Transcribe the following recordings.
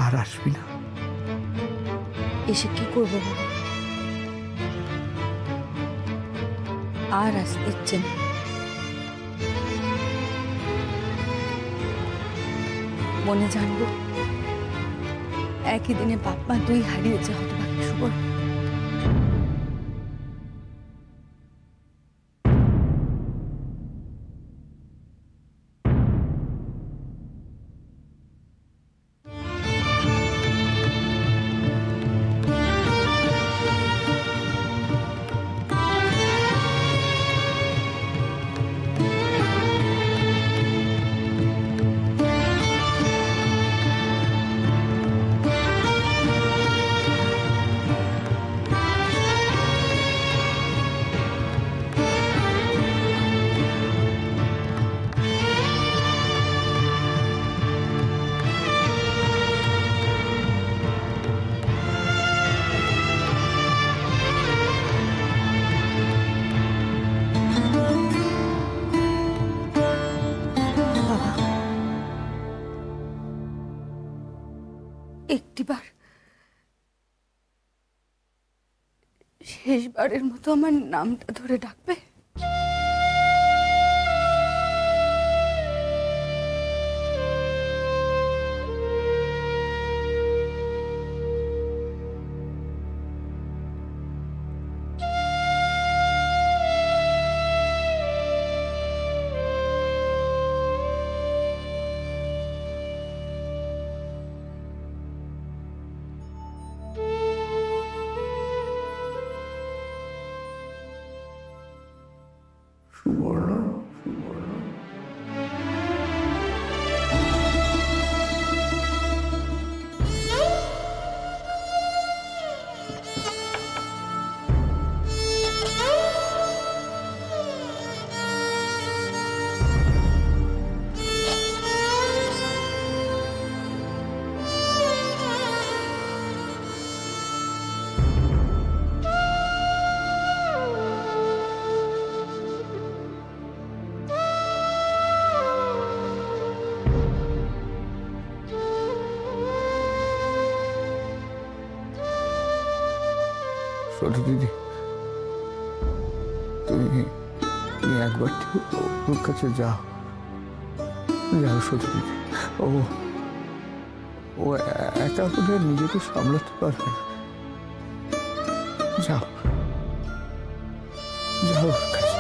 আর আসবি না। এসে কি করবো বাবা? আর আসতে ইচ্ছে নেই। মনে জানবো একই দিনে বাপ মা দুই হারিয়েছে হতভাগী সুবর্ণ। একটিবার শেষবারের মতো আমার নামটা ধরে ডাকবে? সুবর্ণ, সুবর্ণ। ছোট দিদি, তুমি একবার ওর কাছে যাও। যাও ছোট দিদি, ও একা করে নিজেকে সামলাতে পারবে না। যাও, যাও ওর কাছে।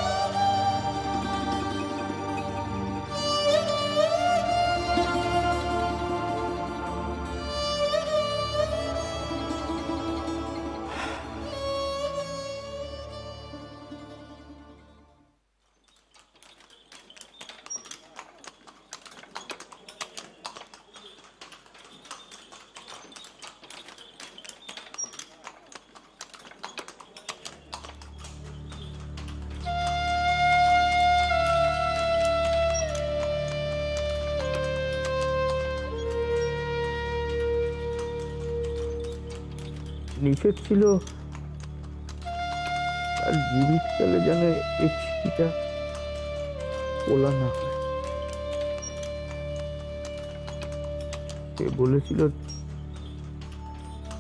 নিষেধ ছিল আর জীবিতকালে যেন এই চিঠিটা খোলা না হয়। সে বলেছিল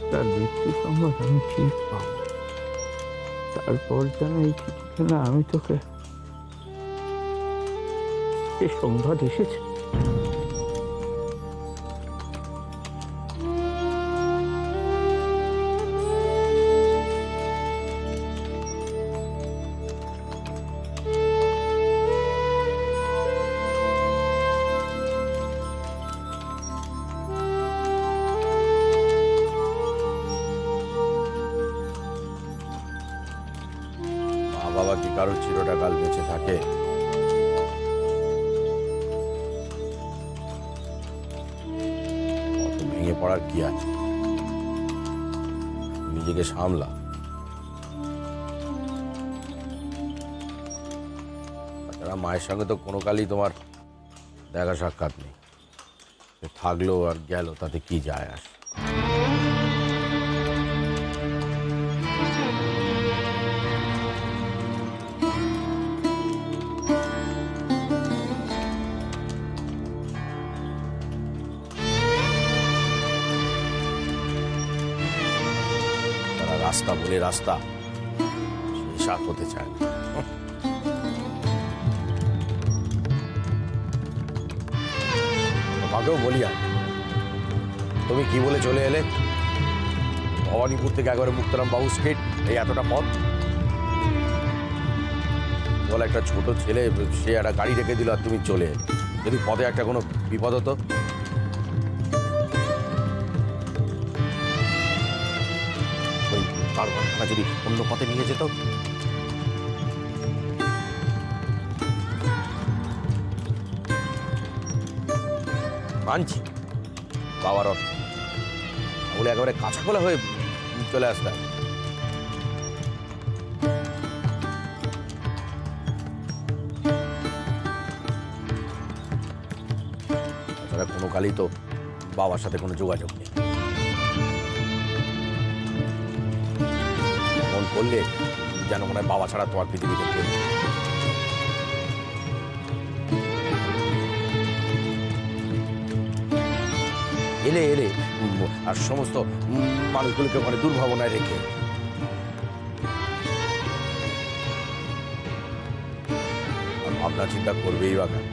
তার মৃত্যু সংবাদ আমি ঠিক পাবো। তারপর যেন এই চিঠিখানা আমি তোকে সে সংবাদ এসেছে। বাবা কি কারো চিরটাকাল বেঁচে থাকে? অত ভেঙে পড়ার কি আছে? নিজেকে সামলা। তাছাড়া মায়ের সঙ্গে তো কোনো কালই তোমার দেখা সাক্ষাৎ নেই। থাকলো আর গেল, তাতে কি যায় আসে? রাস্তা বলে রাস্তা সেই সাথ হতে চায় না। তোমাকেও বলি আর তুমি কি বলে চলে এলে ভবানীপুর থেকে একবারে মুক্তারাম বাবু স্ট্রিট, এই এতটা পথ। বলে একটা ছোট ছেলে, সে একটা গাড়ি রেখে দিল আর তুমি চলে এলে। যদি পথে একটা কোনো বিপদ হতো, ওই কারখানা যদি অন্য পথে নিয়ে যেত, মানছি বাবার অর্থ বলে একেবারে কাঁচাখোলা হয়ে চলে আসতাম। তাছাড়া কোনো কালই তো বাবার সাথে কোনো যোগাযোগ নেই। মন করলে যেন মনে হয় বাবা ছাড়া তোমার পৃথিবীতে কেউ নেই। এলে এলে আর সমস্ত মানুষগুলোকে ওখানে দুর্ভাবনায় রেখে ভাবনা চিন্তা করবেই বা কেন?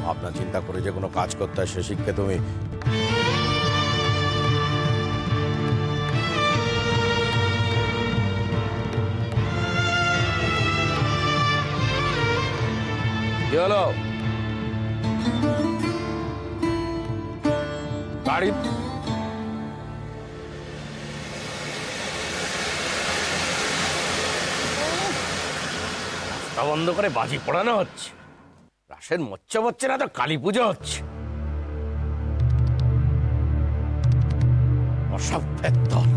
ভাবনা চিন্তা করে যে কোনো কাজ করতে হয় সে শিক্ষা তুমি কি হলো? গাড়ি রাস্তা বন্ধ করে বাজি পড়ানো হচ্ছে, রাসের মচ্ছা হচ্ছে না তো কালী পুজো হচ্ছে। অসভ্যের দল।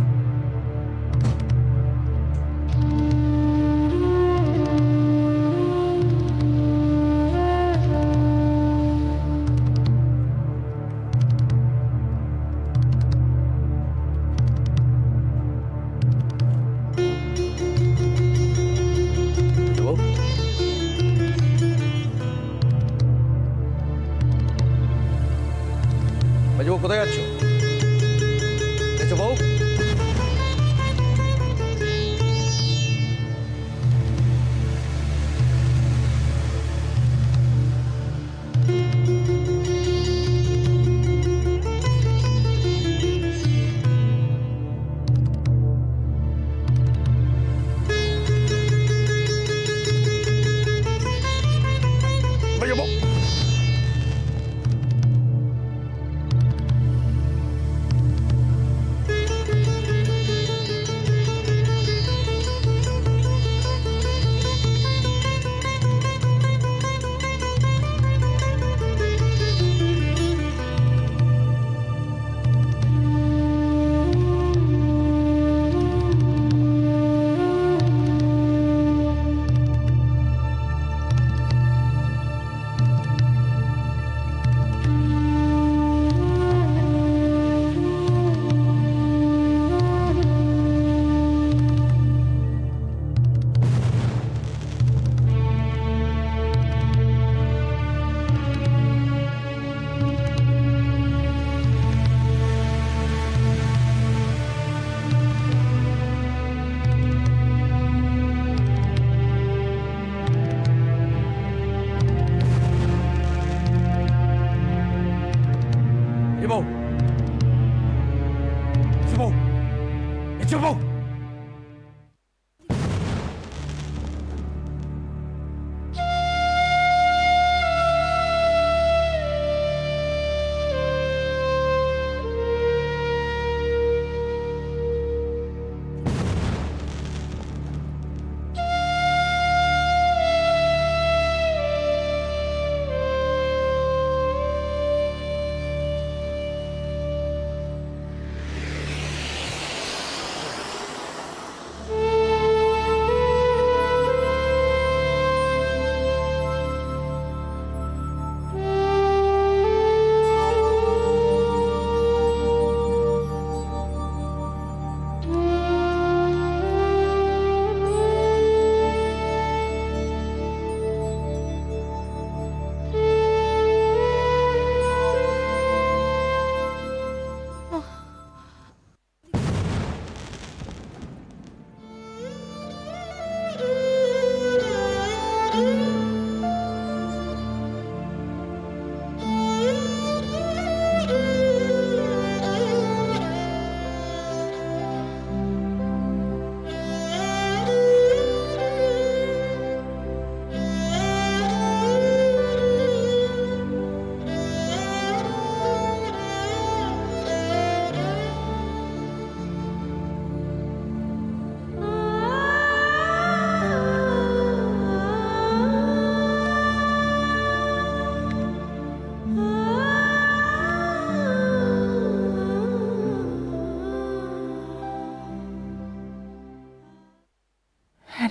কোথায় যাচ্ছ? বউ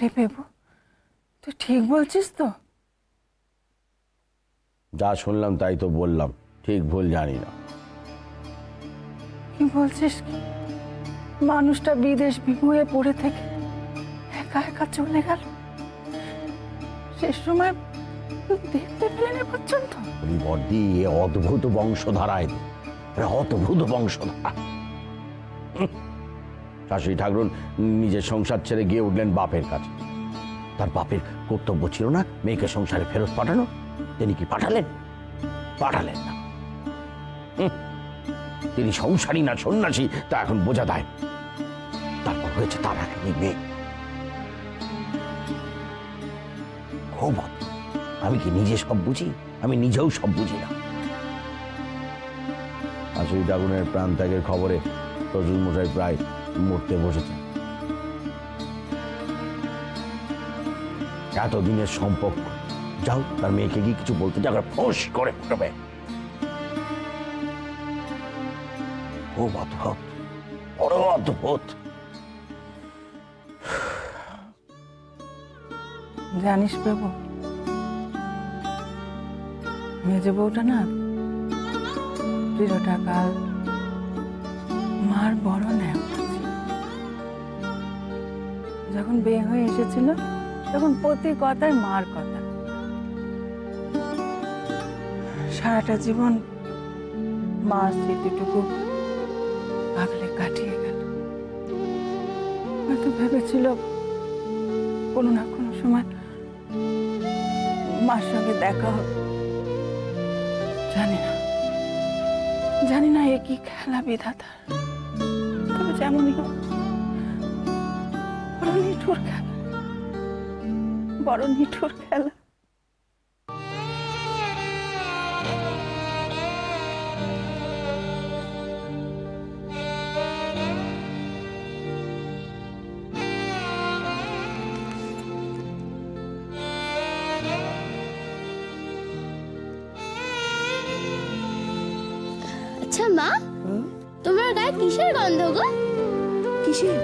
রে পেবু, তুই ঠিক বলছিস তো? যা শুনলাম তাই তো বললাম, ঠিক ভুল জানি না। কি বলছিস কি? মানুষটা বিদেশ বিভুয়ে পড়ে থেকে একা একা চলে গেল, শেষ সময় দেখতে পেলেন এ পর্যন্ত। বর্দি, এ অদ্ভুত বংশধারায়, অদ্ভুত বংশধারা। শাশুড়ি ঠাকুরন নিজের সংসার ছেড়ে গিয়ে উঠলেন বাপের কাছে। তার বাপের কর্তব্য ছিল না মেয়েকে সংসারে ফেরত পাঠানো? তিনি কি পাঠালেন? পাঠালেন না। তিনি সংসারী না সন্ন্যাসী তা এখন বোঝা দেয়। তারপর হয়েছে তার এক মেয়ে। খুব অদ্ভুত। আমি কি নিজে সব বুঝি? আমি নিজেও সব বুঝি না। শাশুড়ি ঠাকুরের প্রাণ ত্যাগের খবরে শ্বশুর মশাই প্রায় মরতে বসেছেন। এতদিনের সম্পর্ক, যাও তার মেয়েকে গিয়ে কিছু বলতে যাও, ফোঁস করে ফুটবে। খুব অদ্ভুত, বড় অদ্ভুত। জানিস বাবু, মেজে বউটা না চিরটা কাল মার বড় ন্যাওটা ছিল। যখন বিয়ে হয়ে এসেছিল তখন প্রতি কথায় মার কথা। সারাটা জীবন মার স্মৃতিটুকু আগলে কাটিয়ে গেল। হয়তো ভেবেছিল কোনো না কোনো সময় মার সঙ্গে দেখা হবে। জানি না এ কি খেলা বিধাতা। তবে যেমনই হোক, বড় নিঠুর খেলা, বড় নিঠুর খেলা। আচ্ছা মা, তোমার গায়ে কিসের গন্ধ গো? কিসের?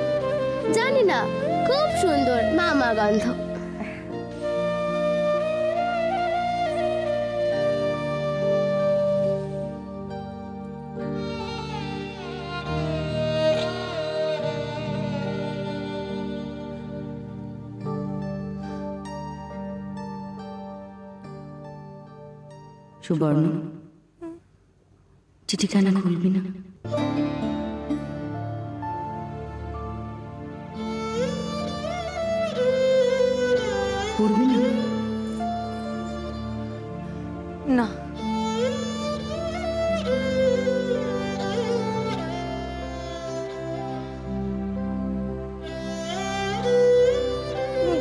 জানি না, খুব সুন্দর মামা গন্ধ। সুবর্ণ, চিঠিখানা খুলবি না? পড়বি না? না।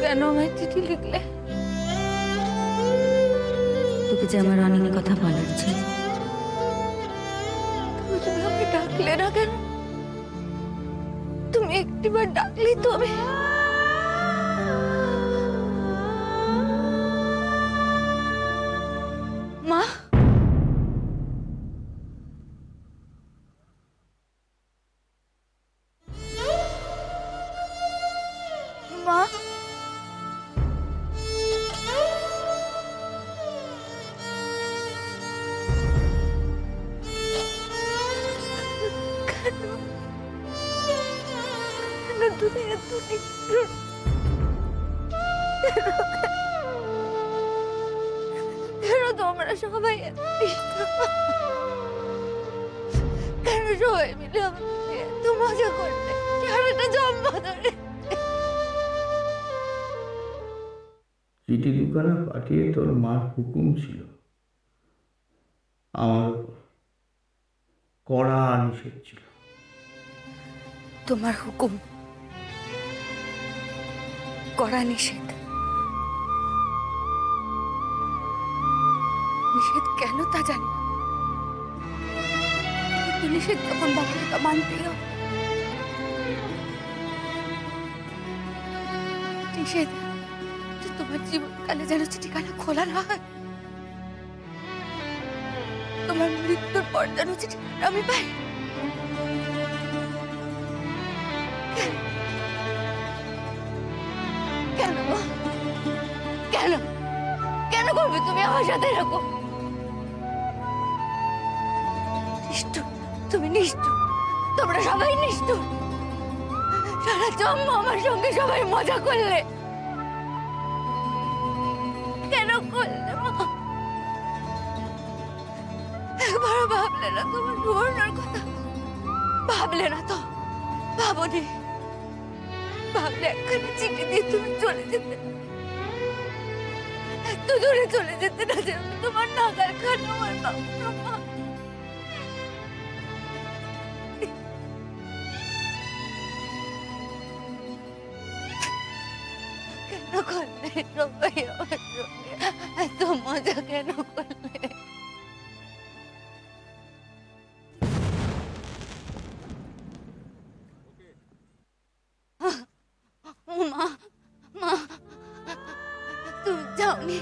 কেন আমায় চিঠি লিখলে? তোকে যে আমার অনেক কথা বলার ছিল। তুমি আমাকে ডাকলে না কেন? তুমি একটিবার ডাকলেই তো আমি। মা, মা, তুমি এত নিষ্ঠুর কেন? তোমরা সবাই এত নিষ্ঠুর কেন? সবাই মিলে আমাকে এত মজা করতে সারাটা জন্ম ধরে। চিঠি দুখানা পাঠিয়ে তোর মার হুকুম ছিল আমার উপর, কড়া নিষেধ ছিল। তোমার হুকুম, কড়া নিষেধ? নিষেধ কেন তা জানি না, কিন্তু নিষেধ যখন বাবা তা মানতেই হবে। নিষেধ যে তোমার জীবনকালে যেন চিঠিখানা খোলা না হয়, তোমার মৃত্যুর পর যেন চিঠিখানা আমি পাই। কেন করবে তুমি আমার সাথে এরকম? নিষ্ঠুর, তুমি নিষ্ঠুর, তোমরা সবাই নিষ্ঠুর। সারা জন্ম আমার সঙ্গে সবাই মজা করলে, কেন করলে মা? একবারও ভাবলে না তোমার সুবর্ণার কথা? ভাবলে না তো? ভাবনি? ভাবলে একখানি চিঠি দিয়ে তুমি চলে যেতে, এত দূরে চলে যেতে না যে আমি তোমার নাগাল খানো আর পাবো না মা। কেন করলে সবাই আমার সঙ্গে এত মজা কেন করলে? মা, মা, তুমি যাওনি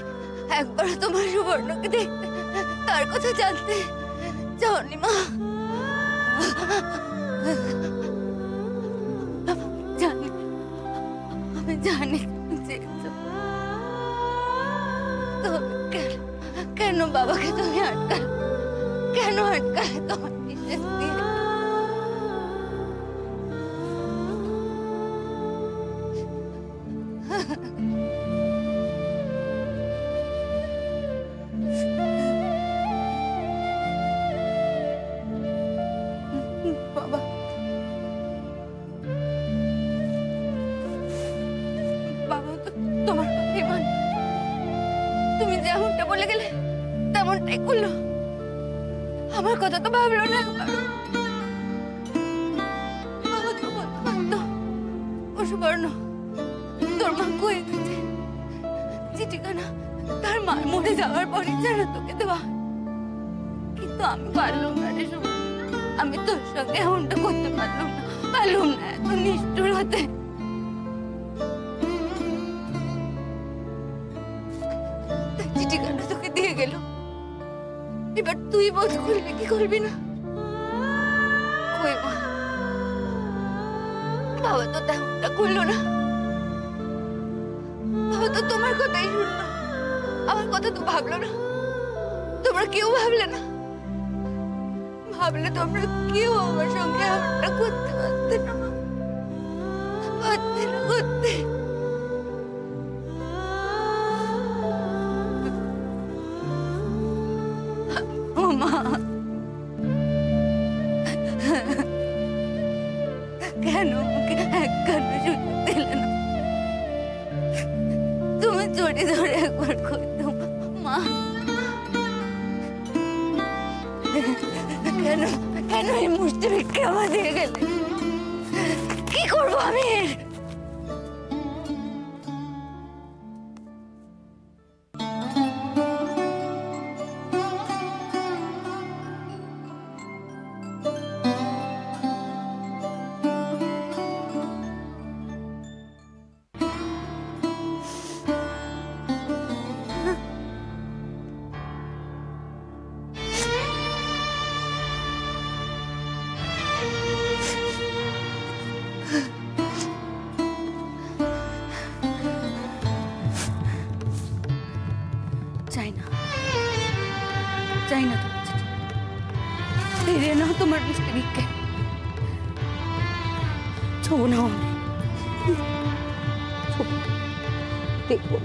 একবার তোমার সুবর্ণকে দেখতে, তার কথা জানতে যাওনি মা? জানি, আমি জানি তুমি চেয়েছো। কেন বাবাকে তুমি আটকালে? কেন আটকালে তোমার নিঃশ্বাস দিয়ে? বাবা, বাবা তো তোমার কথাই মানে। তুমি যেমনটা বলে গেলে তেমনটাই করলো। আমার কথা তো ভাবলো না একবার। বাবা তো বলতে পারতো, ও সুবর্ণ, তোর মা কয়ে গেছে, চিঠিখানা তার মা মরে যাওয়ার পরই যেন তোকে দেওয়া। কিন্তু আমি পারলাম না রে সুবর্ণ, আমি তোর সঙ্গে এমনটা করতে পারলাম না, পারলাম না এত নিষ্ঠুর হতে। চিঠিখানা তোকে দিয়ে গেল, এবার তুই বোধ করবি কি করবি না? কই মা, বাবা তো তেমনটা করলো না। বাবা তো তোমার কথাই শুনলো, আমার কথা তো ভাবলো না। তোমরা কেউ ভাবলে না? ভাবলে তোমরা কেউ আমার সঙ্গে এমনটা করতে পারতে না, পারতে না করতে। ও মা, কেন আমাকে একখানা সুযোগ দিলে না? তুমি জড়ি ধরে একবার করতো মা। কেন কেন এই মুষ্টি ভিক্ষে আমার দিয়ে গেলে? কি করবো আমি? চাই না, চাই না তোমার চিঠি। ফিরে নাও তোমার মিষ্টি ভিক্ষে। ছোবো নাও আমি, দেখবো।